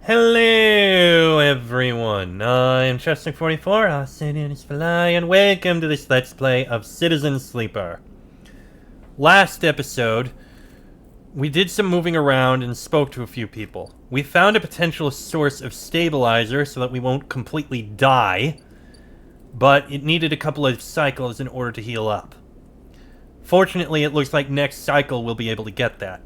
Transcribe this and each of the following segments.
Hello, everyone. I'm Chester44, and welcome to this Let's Play of Citizen Sleeper. Last episode, we did some moving around and spoke to a few people. We found a potential source of stabilizer so that we won't completely die, but it needed a couple of cycles in order to heal up. Fortunately, it looks like next cycle we'll be able to get that.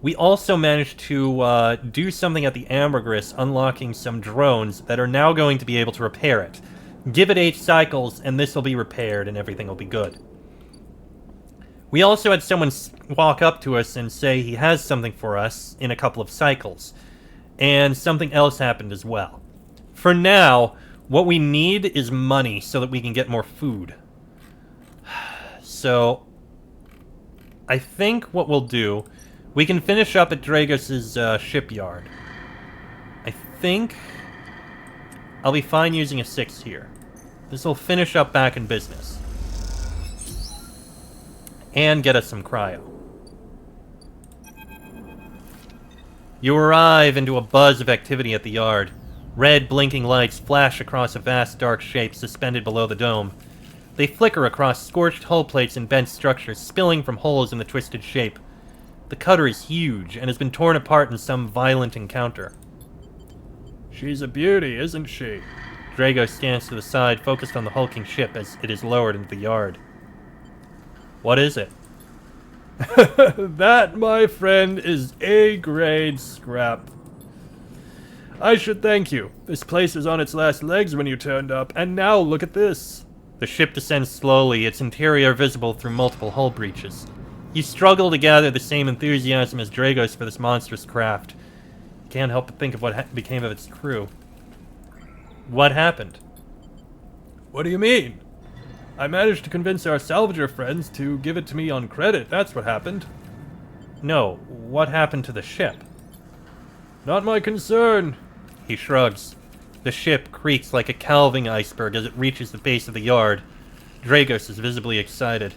We also managed to do something at the Ambergris, unlocking some drones that are now going to be able to repair it. Give it 8 cycles, and this will be repaired, and everything will be good. We also had someone walk up to us and say he has something for us in a couple of cycles. And something else happened as well. For now, what we need is money so that we can get more food. So, I think what we'll do... We can finish up at Dragos' shipyard. I think I'll be fine using a 6 here. This will finish up back in business. And get us some cryo. You arrive into a buzz of activity at the yard. Red blinking lights flash across a vast dark shape suspended below the dome. They flicker across scorched hull plates and bent structures, spilling from holes in the twisted shape. The cutter is huge, and has been torn apart in some violent encounter. She's a beauty, isn't she? Drago stands to the side, focused on the hulking ship as it is lowered into the yard. What is it? That, my friend, is A-grade scrap. I should thank you. This place was on its last legs when you turned up, and now look at this. The ship descends slowly, its interior visible through multiple hull breaches. You struggle to gather the same enthusiasm as Dragos for this monstrous craft. You can't help but think of what became of its crew. What happened? What do you mean? I managed to convince our salvager friends to give it to me on credit, that's what happened. No, what happened to the ship? Not my concern. He shrugs. The ship creaks like a calving iceberg as it reaches the base of the yard. Dragos is visibly excited.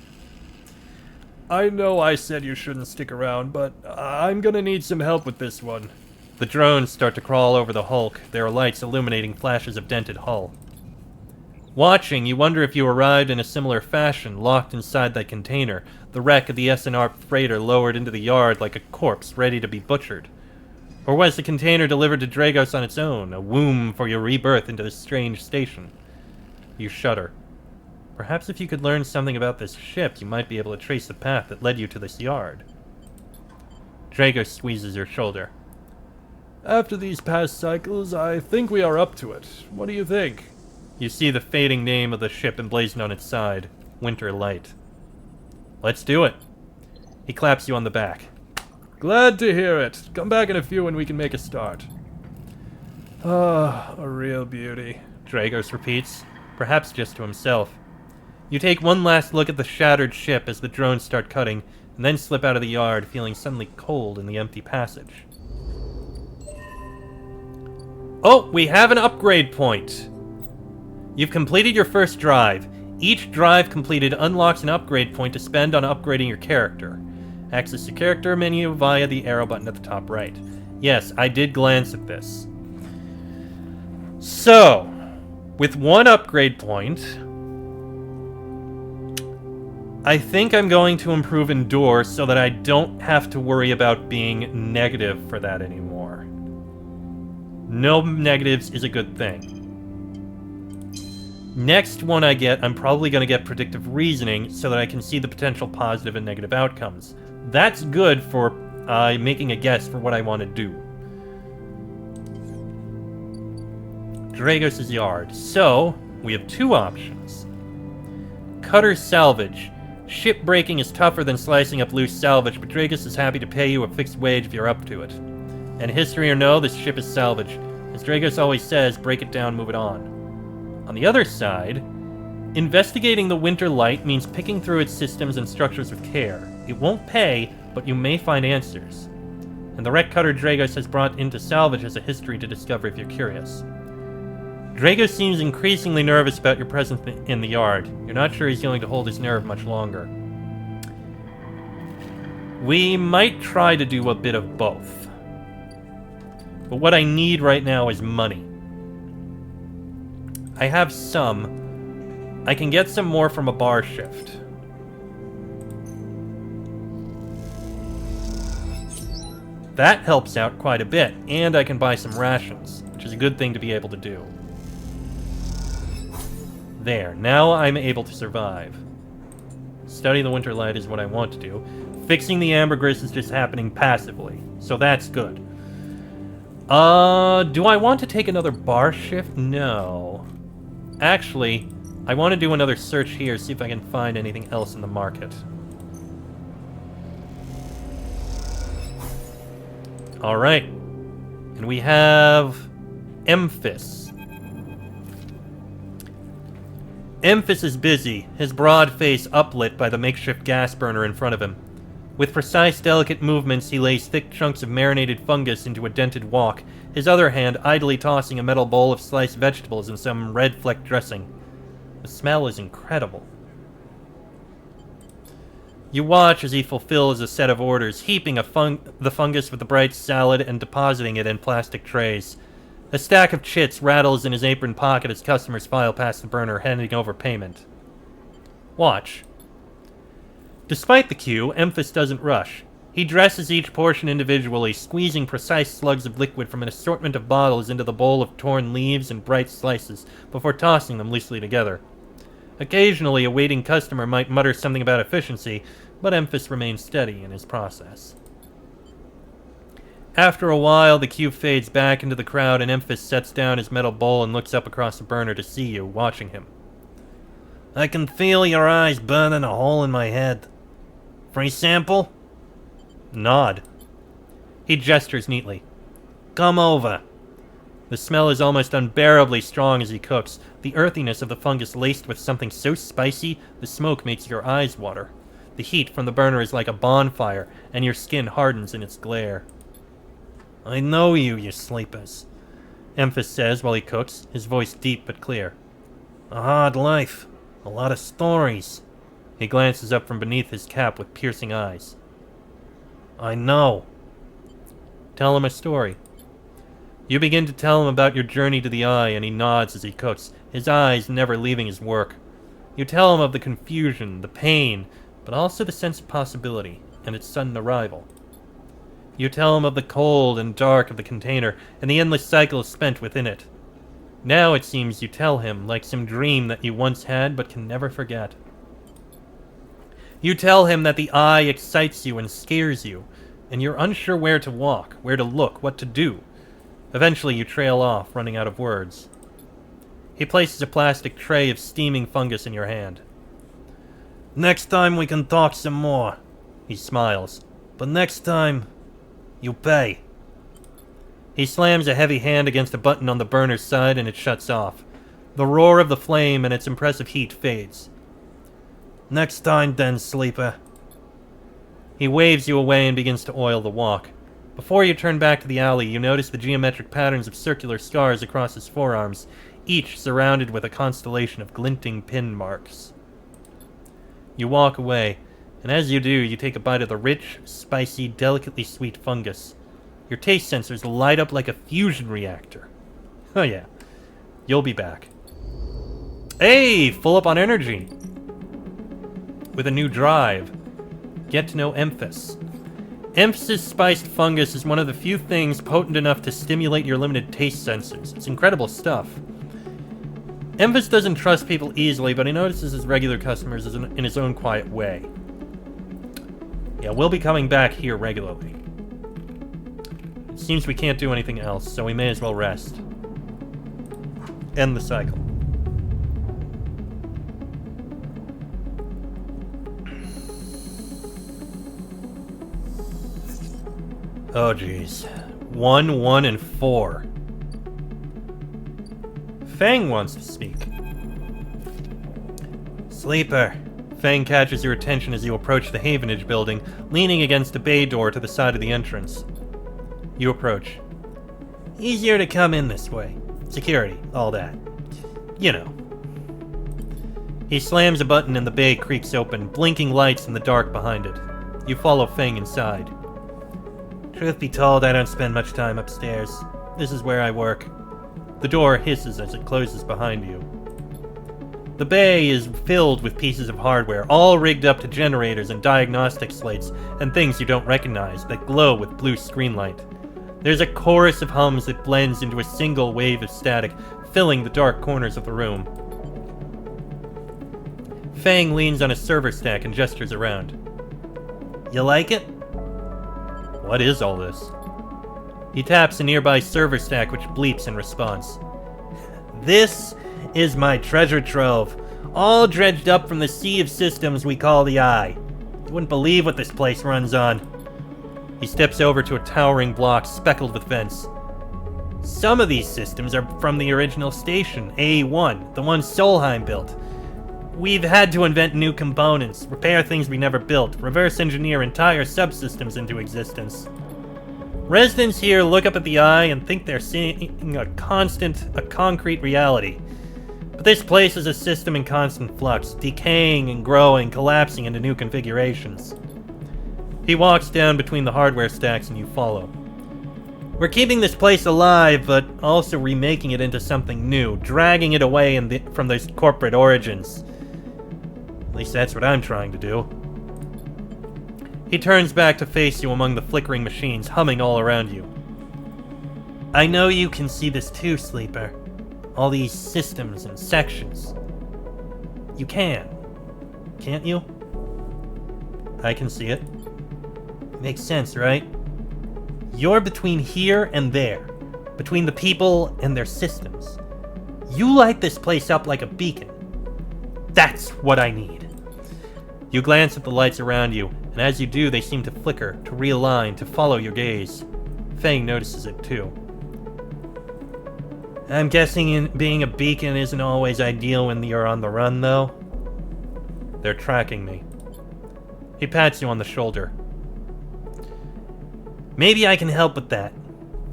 I know I said you shouldn't stick around, but I'm gonna need some help with this one. The drones start to crawl over the hulk, their lights illuminating flashes of dented hull. Watching, you wonder if you arrived in a similar fashion, locked inside that container, the wreck of the SNR freighter lowered into the yard like a corpse ready to be butchered. Or was the container delivered to Dragos on its own, a womb for your rebirth into this strange station? You shudder. Perhaps if you could learn something about this ship, you might be able to trace the path that led you to this yard. Dragos squeezes your shoulder. After these past cycles, I think we are up to it. What do you think? You see the fading name of the ship emblazoned on its side, Winter Light. Let's do it. He claps you on the back. Glad to hear it. Come back in a few and we can make a start. Ah, a real beauty. Dragos repeats, perhaps just to himself. You take one last look at the shattered ship as the drones start cutting, and then slip out of the yard, feeling suddenly cold in the empty passage. Oh, we have an upgrade point! You've completed your first drive. Each drive completed unlocks an upgrade point to spend on upgrading your character. Access the character menu via the arrow button at the top right. Yes, I did glance at this. So, with one upgrade point, I think I'm going to improve Endure so that I don't have to worry about being negative for that anymore. No negatives is a good thing. Next one I get, I'm probably going to get Predictive Reasoning so that I can see the potential positive and negative outcomes. That's good for making a guess for what I want to do. Dragos' yard. So, we have 2 options. Cutter salvage. Ship breaking is tougher than slicing up loose salvage, but Dragos is happy to pay you a fixed wage if you're up to it. And history or no, this ship is salvage. As Dragos always says, break it down, move it on. On the other side, investigating the Winter Light means picking through its systems and structures with care. It won't pay, but you may find answers. And the wreck cutter Dragos has brought into salvage has a history to discover if you're curious. Dragos seems increasingly nervous about your presence in the yard. You're not sure he's going to hold his nerve much longer. We might try to do a bit of both. But what I need right now is money. I have some. I can get some more from a bar shift. That helps out quite a bit, and I can buy some rations, which is a good thing to be able to do. There, now I'm able to survive. Study the winter light is what I want to do. Fixing the ambergris is just happening passively, so that's good. Do I want to take another bar shift? No. Actually, I want to do another search here, see if I can find anything else in the market. Alright. And we have Emphis. Emphis is busy, his broad face uplit by the makeshift gas burner in front of him. With precise, delicate movements, he lays thick chunks of marinated fungus into a dented wok, his other hand idly tossing a metal bowl of sliced vegetables in some red-flecked dressing. The smell is incredible. You watch as he fulfills a set of orders, heaping the fungus with the bright salad and depositing it in plastic trays. A stack of chits rattles in his apron pocket as customers file past the burner, handing over payment. Watch. Despite the queue, Emphis doesn't rush. He dresses each portion individually, squeezing precise slugs of liquid from an assortment of bottles into the bowl of torn leaves and bright slices, before tossing them loosely together. Occasionally, a waiting customer might mutter something about efficiency, but Emphis remains steady in his process. After a while, the queue fades back into the crowd, and Emphis sets down his metal bowl and looks up across the burner to see you, watching him. I can feel your eyes burning a hole in my head. Free sample? Nod. He gestures neatly. Come over. The smell is almost unbearably strong as he cooks, the earthiness of the fungus laced with something so spicy, the smoke makes your eyes water. The heat from the burner is like a bonfire, and your skin hardens in its glare. I know you sleepers, Emphis says while he cooks, his voice deep but clear. A hard life, a lot of stories. He glances up from beneath his cap with piercing eyes. I know. Tell him a story. You begin to tell him about your journey to the Eye, and he nods as he cooks, his eyes never leaving his work. You tell him of the confusion, the pain, but also the sense of possibility, and its sudden arrival. You tell him of the cold and dark of the container, and the endless cycle spent within it. Now it seems you tell him like some dream that you once had but can never forget. You tell him that the Eye excites you and scares you, and you're unsure where to walk, where to look, what to do. Eventually you trail off, running out of words. He places a plastic tray of steaming fungus in your hand. Next time we can talk some more, he smiles. But next time, you pay. He slams a heavy hand against a button on the burner's side and it shuts off. The roar of the flame and its impressive heat fades. Next time then, sleeper. He waves you away and begins to oil the wok. Before you turn back to the alley, you notice the geometric patterns of circular scars across his forearms, each surrounded with a constellation of glinting pin marks. You walk away, and as you do, you take a bite of the rich, spicy, delicately sweet fungus. Your taste sensors light up like a fusion reactor. Oh yeah, you'll be back. Hey, full up on energy. With a new drive. Get to know Emphis. Emphis' spiced fungus is one of the few things potent enough to stimulate your limited taste sensors. It's incredible stuff. Emphis doesn't trust people easily, but he notices his regular customers in his own quiet way. Yeah, we'll be coming back here regularly. It seems we can't do anything else, so we may as well rest. End the cycle. Oh, jeez. 1, 1, and 4. Fang wants to speak. Sleeper. Fang catches your attention as you approach the Havenage building, leaning against a bay door to the side of the entrance. You approach. Easier to come in this way. Security, all that. You know. He slams a button and the bay creaks open, blinking lights in the dark behind it. You follow Fang inside. Truth be told, I don't spend much time upstairs. This is where I work. The door hisses as it closes behind you. The bay is filled with pieces of hardware, all rigged up to generators and diagnostic slates and things you don't recognize that glow with blue screen light. There's a chorus of hums that blends into a single wave of static, filling the dark corners of the room. Fang leans on a server stack and gestures around. You like it? What is all this? He taps a nearby server stack which bleeps in response. This is my treasure trove, all dredged up from the sea of systems we call the Eye. You wouldn't believe what this place runs on. He steps over to a towering block speckled with vents. Some of these systems are from the original station, A1, the one Solheim built. We've had to invent new components, repair things we never built, reverse engineer entire subsystems into existence. Residents here look up at the Eye and think they're seeing a concrete reality. But this place is a system in constant flux, decaying and growing, collapsing into new configurations. He walks down between the hardware stacks and you follow. We're keeping this place alive, but also remaking it into something new, dragging it away from those corporate origins. At least that's what I'm trying to do. He turns back to face you among the flickering machines humming all around you. I know you can see this too, Sleeper. All these systems and sections. You can, can't you? I can see it. Makes sense, right? You're between here and there, between the people and their systems. You light this place up like a beacon. That's what I need. You glance at the lights around you, and as you do, they seem to flicker, to realign, to follow your gaze. Fang notices it too. I'm guessing being a beacon isn't always ideal when you're on the run, though? They're tracking me. He pats you on the shoulder. Maybe I can help with that.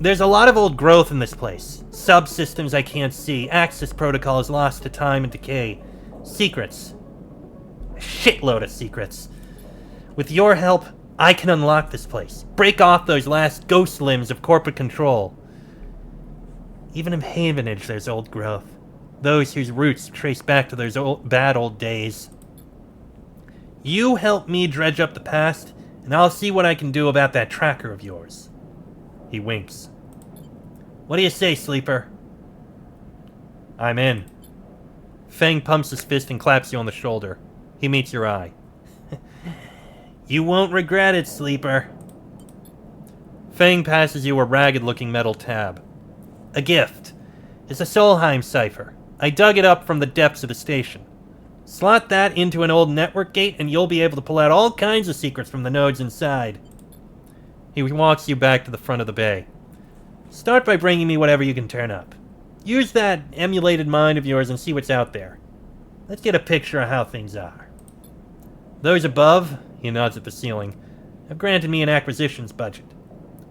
There's a lot of old growth in this place. Subsystems I can't see, access protocols lost to time and decay. Secrets. A shitload of secrets. With your help, I can unlock this place. Break off those last ghost limbs of corporate control. Even in Havenage, there's old growth. Those whose roots trace back to those bad old days. You help me dredge up the past, and I'll see what I can do about that tracker of yours. He winks. What do you say, Sleeper? I'm in. Fang pumps his fist and claps you on the shoulder. He meets your eye. You won't regret it, Sleeper. Fang passes you a ragged-looking metal tab. A gift. It's a Solheim cipher. I dug it up from the depths of the station. Slot that into an old network gate and you'll be able to pull out all kinds of secrets from the nodes inside. He walks you back to the front of the bay. Start by bringing me whatever you can turn up. Use that emulated mind of yours and see what's out there. Let's get a picture of how things are. Those above, he nods at the ceiling, have granted me an acquisitions budget.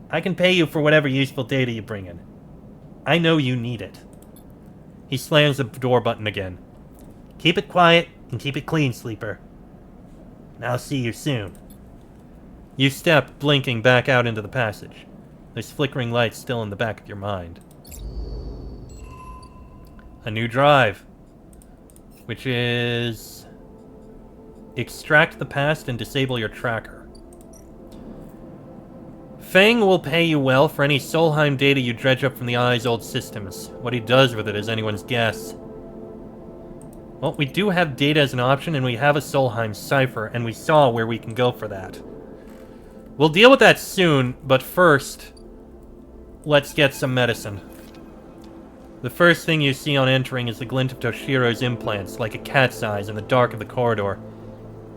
I can pay you for whatever useful data you bring in. I know you need it. He slams the door button again. Keep it quiet and keep it clean, Sleeper. And I'll see you soon. You step, blinking, back out into the passage. There's flickering lights still in the back of your mind. A new drive. Which is... extract the past and disable your tracker. Fang will pay you well for any Solheim data you dredge up from the Eye's old systems. What he does with it is anyone's guess. Well, we do have data as an option, and we have a Solheim cipher, and we saw where we can go for that. We'll deal with that soon, but first, let's get some medicine. The first thing you see on entering is the glint of Toshiro's implants, like a cat's eyes in the dark of the corridor.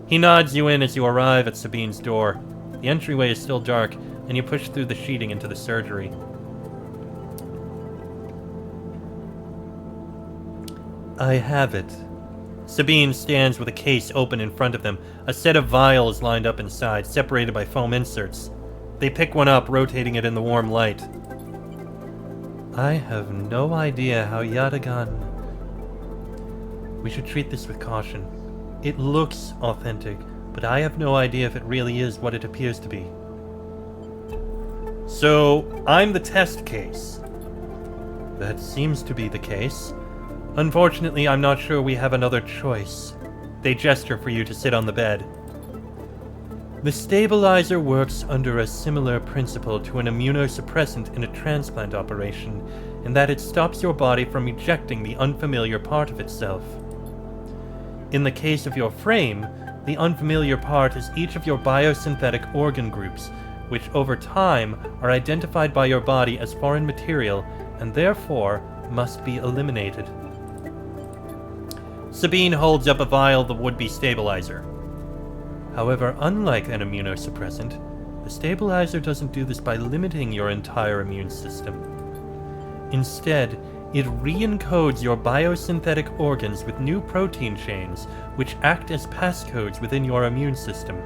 He nods you in as you arrive at Sabine's door. The entryway is still dark, and you push through the sheeting into the surgery. I have it. Sabine stands with a case open in front of them, a set of vials lined up inside, separated by foam inserts. They pick one up, rotating it in the warm light. I have no idea how Yatagan... We should treat this with caution. It looks authentic, but I have no idea if it really is what it appears to be. So, I'm the test case. That seems to be the case. Unfortunately, I'm not sure we have another choice. They gesture for you to sit on the bed. The stabilizer works under a similar principle to an immunosuppressant in a transplant operation, in that it stops your body from ejecting the unfamiliar part of itself. In the case of your frame, the unfamiliar part is each of your biosynthetic organ groups, which over time are identified by your body as foreign material and therefore must be eliminated. Sabine holds up a vial of the would-be stabilizer. However, unlike an immunosuppressant, the stabilizer doesn't do this by limiting your entire immune system. Instead, it re-encodes your biosynthetic organs with new protein chains, which act as passcodes within your immune system.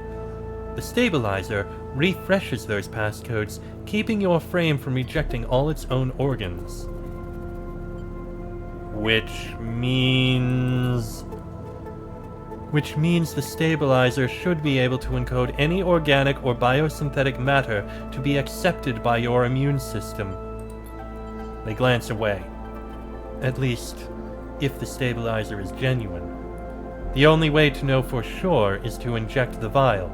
The stabilizer refreshes those passcodes, keeping your frame from rejecting all its own organs. Which means the stabilizer should be able to encode any organic or biosynthetic matter to be accepted by your immune system. They glance away. At least, if the stabilizer is genuine. The only way to know for sure is to inject the vial.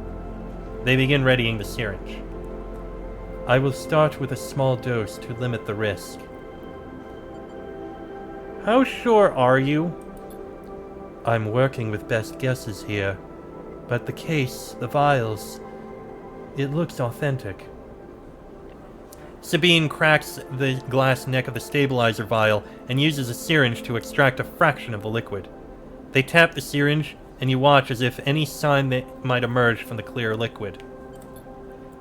They begin readying the syringe. I will start with a small dose to limit the risk. How sure are you? I'm working with best guesses here, but the case, the vials, it looks authentic. Sabine cracks the glass neck of the stabilizer vial and uses a syringe to extract a fraction of the liquid. They tap the syringe, and you watch as if any sign that might emerge from the clear liquid.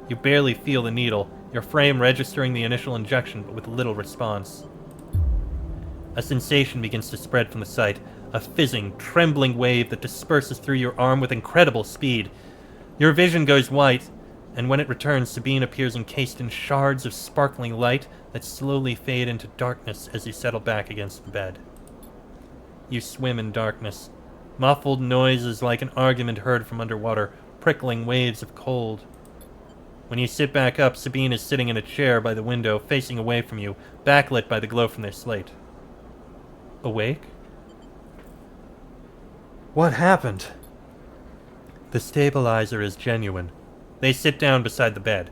You barely feel the needle, your frame registering the initial injection but with little response. A sensation begins to spread from the site, a fizzing, trembling wave that disperses through your arm with incredible speed. Your vision goes white, and when it returns, Sabine appears encased in shards of sparkling light that slowly fade into darkness as you settle back against the bed. You swim in darkness. Muffled noises like an argument heard from underwater, prickling waves of cold. When you sit back up, Sabine is sitting in a chair by the window, facing away from you, backlit by the glow from their slate. Awake? What happened? The stabilizer is genuine. They sit down beside the bed.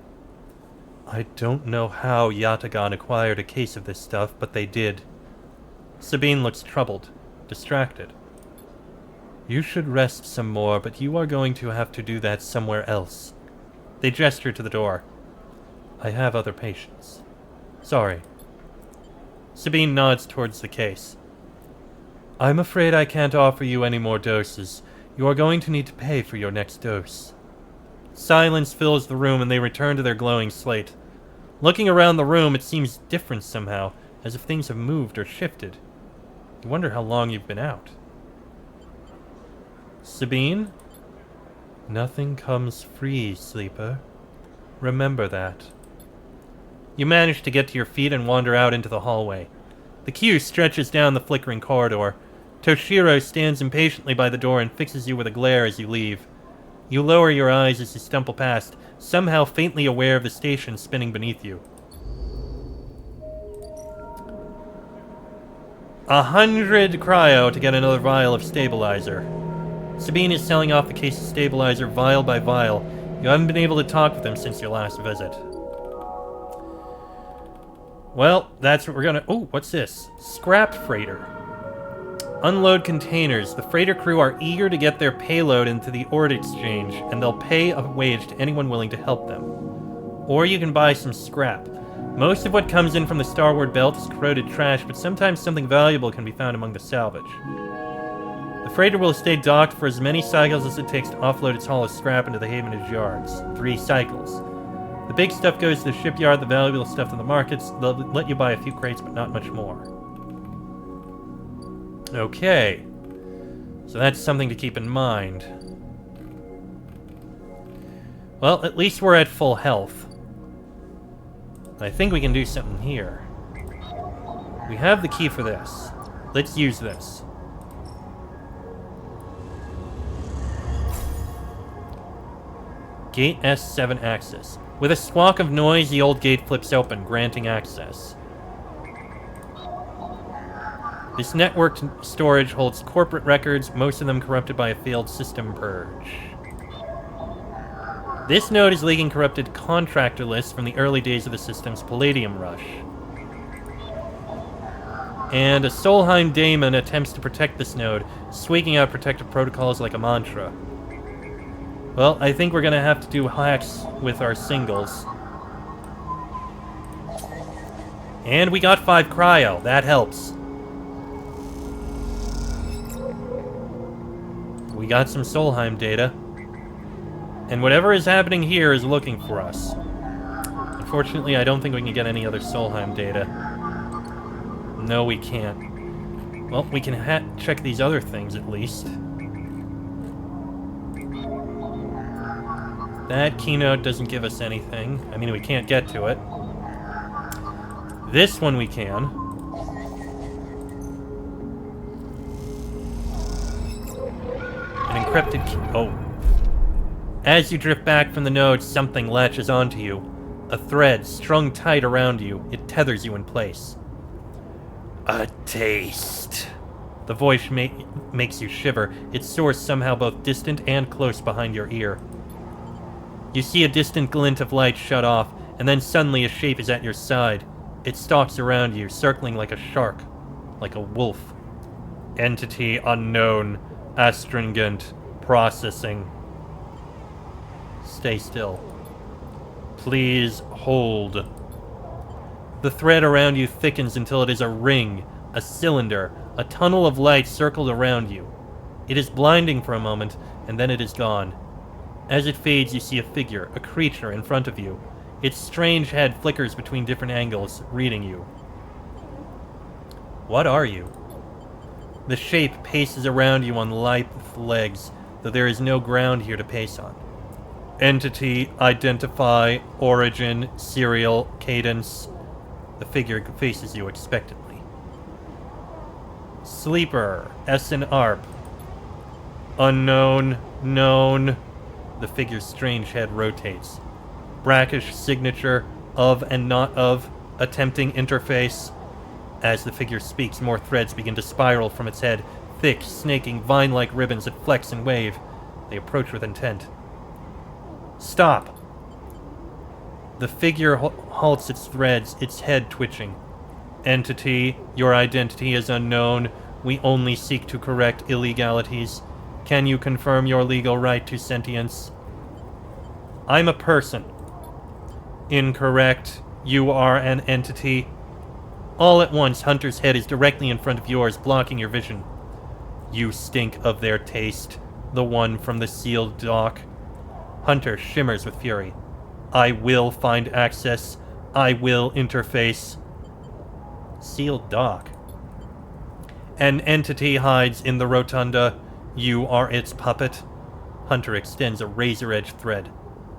I don't know how Yatagan acquired a case of this stuff, but they did. Sabine looks troubled, distracted. You should rest some more, but you are going to have to do that somewhere else. They gesture to the door. I have other patients. Sorry. Sabine nods towards the case. I'm afraid I can't offer you any more doses. You are going to need to pay for your next dose. Silence fills the room and they return to their glowing slate. Looking around the room, it seems different somehow, as if things have moved or shifted. You wonder how long you've been out. Sabine? Nothing comes free, sleeper. Remember that. You manage to get to your feet and wander out into the hallway. The queue stretches down the flickering corridor. Toshiro stands impatiently by the door and fixes you with a glare as you leave. You lower your eyes as you stumble past, somehow faintly aware of the station spinning beneath you. 100 cryo to get another vial of stabilizer. Sabine is selling off the case of stabilizer vial by vial. You haven't been able to talk with them since your last visit. Well, that's what we're gonna... Oh, what's this? Scrap freighter. Unload containers. The freighter crew are eager to get their payload into the ore exchange, and they'll pay a wage to anyone willing to help them. Or you can buy some scrap. Most of what comes in from the Starward Belt is corroded trash, but sometimes something valuable can be found among the salvage. The freighter will stay docked for as many cycles as it takes to offload its haul of scrap into the Havenage yards. 3 cycles. The big stuff goes to the shipyard, the valuable stuff to the markets. They'll let you buy a few crates, but not much more. Okay. So that's something to keep in mind. Well, at least we're at full health. I think we can do something here. We have the key for this. Let's use this. Gate S7 access. With a squawk of noise, the old gate flips open, granting access. This networked storage holds corporate records, most of them corrupted by a failed system purge. This node is leaking corrupted contractor lists from the early days of the system's Palladium rush. And a Solheim daemon attempts to protect this node, squeaking out protective protocols like a mantra. Well, I think we're gonna have to do hacks with our singles. And we got 5 cryo, that helps. We got some Solheim data. And whatever is happening here is looking for us. Unfortunately, I don't think we can get any other Solheim data. No, we can't. Well, we can check these other things at least. That keynote doesn't give us anything. I mean, we can't get to it. This one we can. An encrypted key. Oh. As you drift back from the node, something latches onto you. A thread strung tight around you. It tethers you in place. A taste. The voice makes you shiver, its source somehow both distant and close behind your ear. You see a distant glint of light shut off, and then suddenly a shape is at your side. It stalks around you, circling like a shark, like a wolf. Entity unknown, astringent, processing. Stay still. Please hold. The thread around you thickens until it is a ring, a cylinder, a tunnel of light circled around you. It is blinding for a moment, and then it is gone. As it fades, you see a figure, a creature in front of you. Its strange head flickers between different angles, reading you. What are you? The shape paces around you on lithe legs, though there is no ground here to pace on. Entity, identify, origin, serial, cadence. The figure faces you expectantly. Sleeper, S and ARP. Unknown, known. The figure's strange head rotates. Brackish signature, of and not of, attempting interface. As the figure speaks, more threads begin to spiral from its head, thick, snaking, vine-like ribbons that flex and wave. They approach with intent. Stop! The figure halts its threads, its head twitching. Entity, your identity is unknown. We only seek to correct illegalities. Can you confirm your legal right to sentience? I'm a person. Incorrect. You are an entity. All at once, Hunter's head is directly in front of yours, blocking your vision. You stink of their taste. The one from the sealed dock. Hunter shimmers with fury. I will find access. I will interface. Sealed dock. An entity hides in the rotunda. You are its puppet. Hunter extends a razor-edged thread.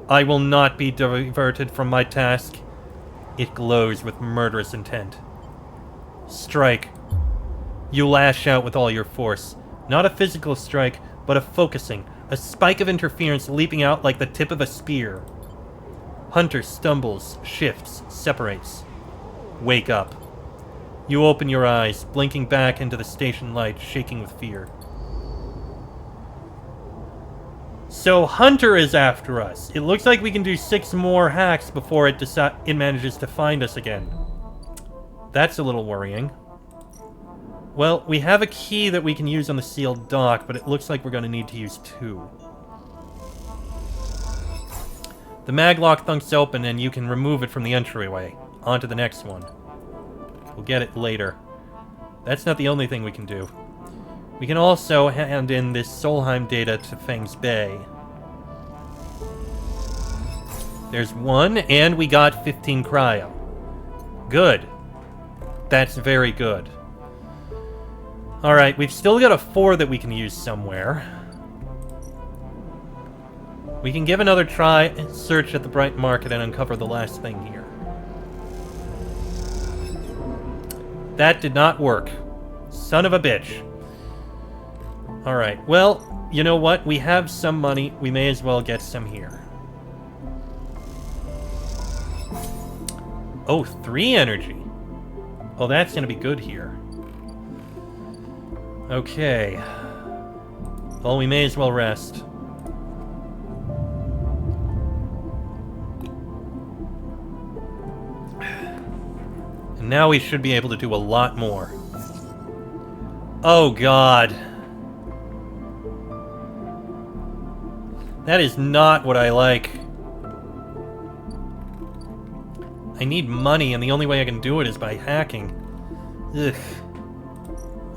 I will not be diverted from my task. It glows with murderous intent. Strike. You lash out with all your force. Not a physical strike, but a focusing, a spike of interference leaping out like the tip of a spear. Hunter stumbles, shifts, separates. Wake up. You open your eyes, blinking back into the station light, shaking with fear. So Hunter is after us. It looks like we can do 6 more hacks before it manages to find us again. That's a little worrying. Well, we have a key that we can use on the sealed dock, but it looks like we're going to need to use 2. The maglock thunks open and you can remove it from the entryway. On to the next one. We'll get it later. That's not the only thing we can do. We can also hand in this Solheim data to Feng's Bay. There's 1, and we got 15 cryo. Good. That's very good. Alright, we've still got a 4 that we can use somewhere. We can give another try and search at the Bright Market and uncover the last thing here. That did not work. Son of a bitch. Alright, well, you know what? We have some money. We may as well get some here. Oh, 3 energy. Oh, that's gonna be good here. Okay. Well, we may as well rest. And now we should be able to do a lot more. Oh, God. That is not what I like. I need money, and the only way I can do it is by hacking. Ugh.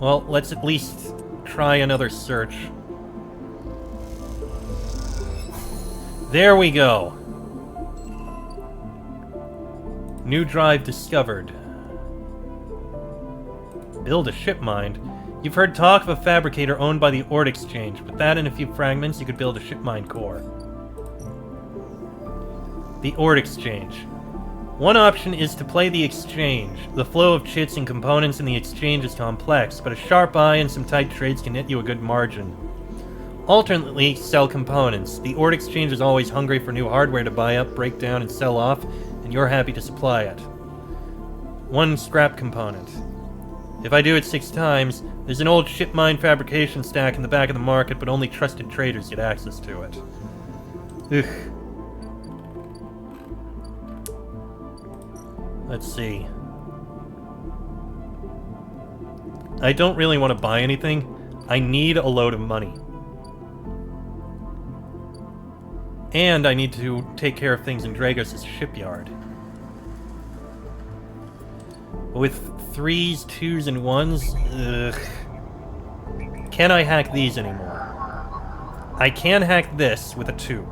Well, let's at least try another search. There we go. New drive discovered. Build a ship mind. You've heard talk of a fabricator owned by the Ord Exchange. With that and a few fragments, you could build a ship mind core. The Ord Exchange. One option is to play the Exchange. The flow of chits and components in the Exchange is complex, but a sharp eye and some tight trades can net you a good margin. Alternately, sell components. The Ord Exchange is always hungry for new hardware to buy up, break down, and sell off, and you're happy to supply it. 1 scrap component. If I do it 6 times, there's an old ship mine fabrication stack in the back of the market, but only trusted traders get access to it. Ugh. Let's see. I don't really want to buy anything. I need a load of money. And I need to take care of things in Dragos' shipyard. With 3s, 2s, and 1s, ugh. Can I hack these anymore? I can hack this with a 2.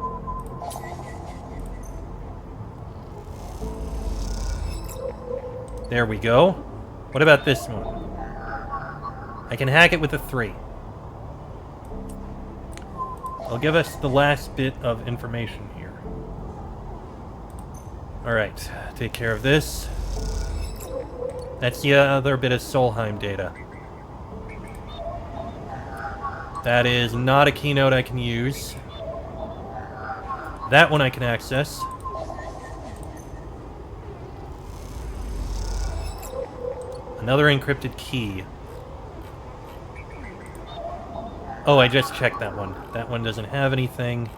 There we go. What about this one? I can hack it with a 3. I'll give us the last bit of information here. Alright, take care of this. That's the other bit of Solheim data. That is not a keynote I can use. That one I can access. Another encrypted key. Oh, I just checked that one. That one doesn't have anything.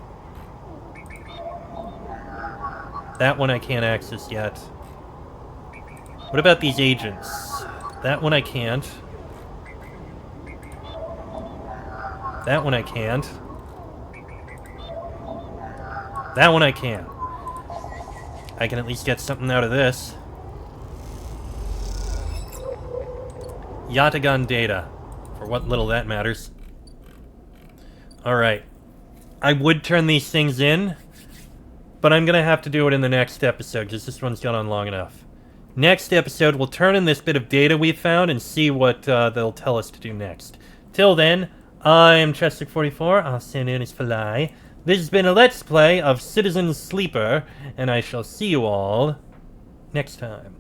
That one I can't access yet. What about these agents? That one I can't. That one I can't. That one I can. I can at least get something out of this. Yatagan data. For what little that matters. Alright. I would turn these things in, but I'm gonna have to do it in the next episode, because this one's gone on long enough. Next episode, we'll turn in this bit of data we found and see what they'll tell us to do next. Till then, I'm Chester44, Arsene Fly. This has been a Let's Play of Citizen Sleeper, and I shall see you all next time.